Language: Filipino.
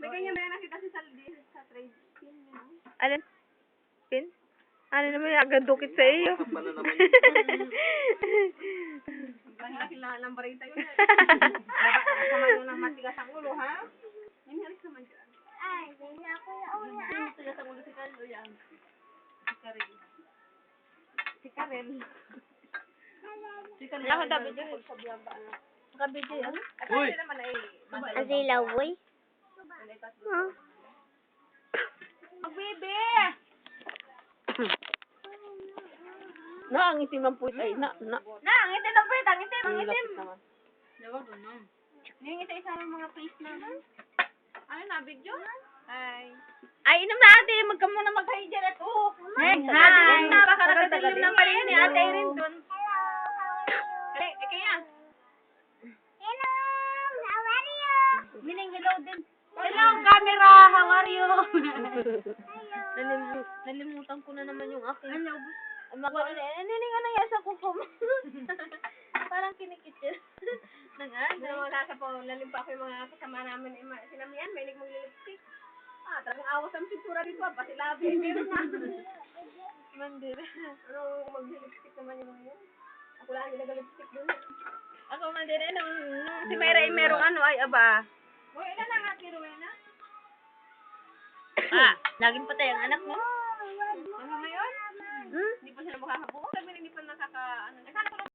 May ganyan ba yan nakita sa trade pin, you know? Alin? Pin? Ano naman yung agad dukit sa iyo? Kapal na naman yun. Ang laki ng barita yun. Sama nyo ng matigas ang ulo, ha? Yan, halis naman dyan. Ay, hindi na ako yung una. Matigas ang ulo si Carlo, yan. Si Karel. Si Karel. Si Karel. Ako dapat yun. Kabidyo yan. At Uy! kasi naman ay... Ang silaw, boy. Magbebe! Na, ang itim ang puwit. Ay, na. Na, ang itim ng puwit, ang itim, ang Ang itim. lapit naman. Diba, doon. Yung isa-isa ng mga face naman. Ano na, video? Hi. Ay, inom na ate. Magka muna mag-hi dyan at Hey, hi! Baka nakatilim ng pala yun ni ate rin doon. Hey, kaya. Hello! How are you? Mining hello din. Hello, camera! How are you? Nalimutan ko na naman yung aking. Hello. Nininga na yan sa kuko mo. Parang kinikitsin. Wala sa po, lalim pa ako yung mga kasama namin. Sinamihan, may maglilipstick. Talagang awas ang pintura dito. Pati labi, meron na. Mandir. Ano, maglilipstick naman yung mga yun. Ako lang nag-lipstick dun. Ako mandir. Nung si Mayra ay merong ano ay aba. Uy, ilan lang at ni Rowena? Laging patay ang anak mo. Ano ngayon? Hmm? Hindi pa sila makakabuo. Sabi hindi pa nakaka... Ano,